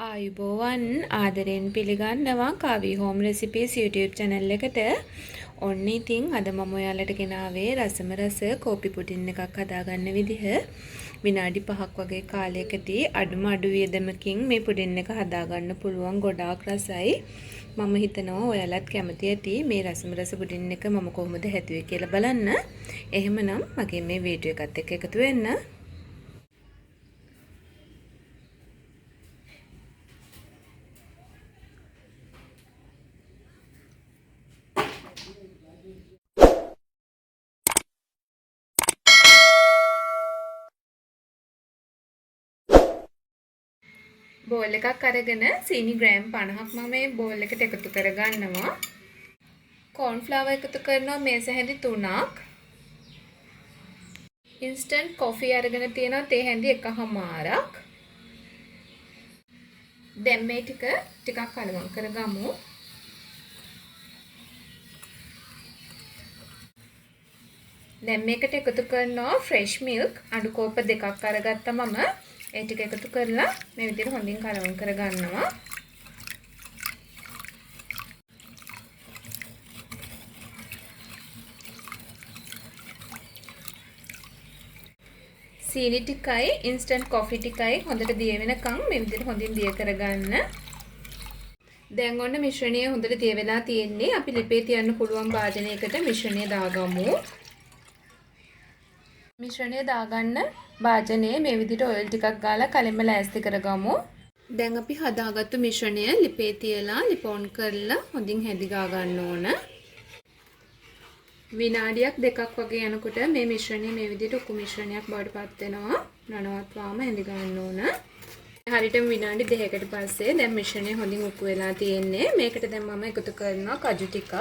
ආයුබෝවන් ආදරෙන් පිළිගන්නවා Kavi Home Recipes YouTube channel එකට. ඔන්න ඉතින් අද මම ඔයාලට ගෙනාවේ රසම රස කෝපි පුඩින් එකක් හදාගන්න විදිහ. විනාඩි 5ක් වගේ කාලයකදී අඩුම අඩු වියදමකින් මේ පුඩින් එක හදාගන්න පුළුවන්, ගොඩාක් රසයි. මම හිතනවා ඔයාලත් කැමති ඇති මේ රසම රස පුඩින් එක මම කොහොමද හැදුවේ කියලා බලන්න. එහෙමනම් මගේ මේ වීඩියෝ එකත් එක්ක එකතු වෙන්න. බෝල් එකක් අරගෙන සීනි ග්‍රෑම් 50ක් මම මේ බෝල් එකට එකතු කරගන්නවා. කෝන් ෆ්ලවර් එකතු කරනවා මේස හැඳි 3ක්. ඉන්ස්ටන්ට් කොෆි අරගෙන තියෙනවා තේ හැඳි 1/2ක්. දැන් මේ ටිකක් කලවම් කරගමු. දැන් මේකට එකතු කරනවා ෆ්‍රෙෂ් මිල්ක් අඩු කෝප 2ක් අරගත්තා මම. ඒ ටික එකතු කරලා මේ විදිහට හොඳින් කලවම් කරගන්නවා. සීනි ටිකයි ඉන්ස්ටන්ට් කොෆි ටිකයි හොඳට දිය වෙනකන් මේ විදිහට හොඳින් දිය කරගන්න. දැන් ඔන්න මිශ්‍රණය හොඳට දිය වෙලා තියෙන්නේ. අපි ලිපේ තියන්න පුළුවන් භාජනයකට මිශ්‍රණය දාගමු. මිශ්‍රණය දාගන්න භාජනයේ මේ විදිහට ඔයිල් ටිකක් ගාලා කලින්ම ලෑස්ති කරගමු. දැන් අපි හදාගත්තු මිශ්‍රණය ලිපේ තියලා ලිප ඔන් කරලා හොඳින් හැදි ගා ගන්න ඕන. විනාඩියක් දෙකක් වගේ යනකොට මේ මිශ්‍රණය මේ විදිහට උකු මිශ්‍රණයක් බවට පත් වෙනවා. නනවත්වාම හැදි ගන්න ඕන. හරියටම විනාඩි 2කට පස්සේ දැන් මිශ්‍රණය හොඳින් උකු වෙලා තියෙන්නේ. මේකට දැන් මම එකතු කරනවා කජු ටික.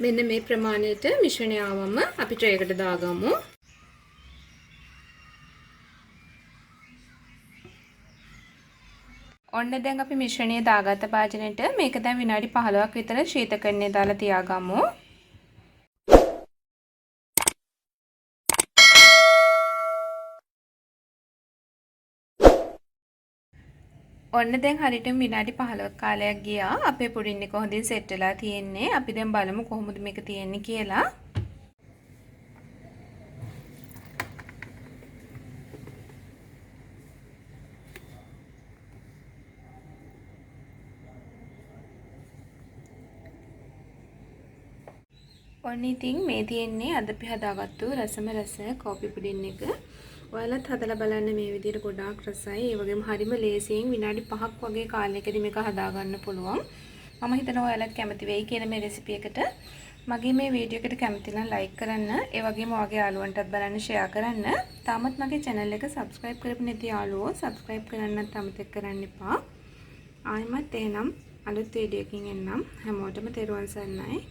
මෙන්න මේ ප්‍රමාණයට මිශ්‍රණය ආවම අපි ට්‍රේ එකට දාගමු. ඔන්න දැන් අපි මිශ්‍රණය දාගත්ත භාජනෙට මේක දැන් විනාඩි 15ක් විතර ශීතකරණයේ දාලා තියාගමු. ඔන්න දැන් හරියටම විනාඩි 15ක් කාලයක් ගියා. අපේ පුඩින් එක හොඳින් සෙට් වෙලා තියෙන්නේ. අපි දැන් බලමු කොහොමද මේක තියෙන්නේ කියලා. ඔන්න ඉතින් මේ තියෙන්නේ අද අපි හදාගත්තු රසම රස කෝපි පුඩින් එක. ඔයාලත් හදලා බලන්න මේ විදිහට ගොඩාක් රසයි. ඒ වගේම හරිම ලේසියෙන් විනාඩි 5ක් වගේ කාලයකදී මේක හදාගන්න පුළුවන්. මම හිතනවා ඔයාලත් කැමති වෙයි කියලා මේ රෙසිපි එකට. මගේ මේ වීඩියෝ එකට කැමති නම් ලයික් කරන්න. ඒ වගේම ඔයාගේ යාළුවන්ටත් බලන්න ෂෙයා කරන්න. තාමත් මගේ channel එක subscribe කරපු නැති යාළුවෝ subscribe කරන්නත් අමතක කරන්න එපා. ආයෙමත් එහෙනම් අලුත් වීඩියෝ එකකින් එන්නම්. හැමෝටම තෙරුවන් සරණයි.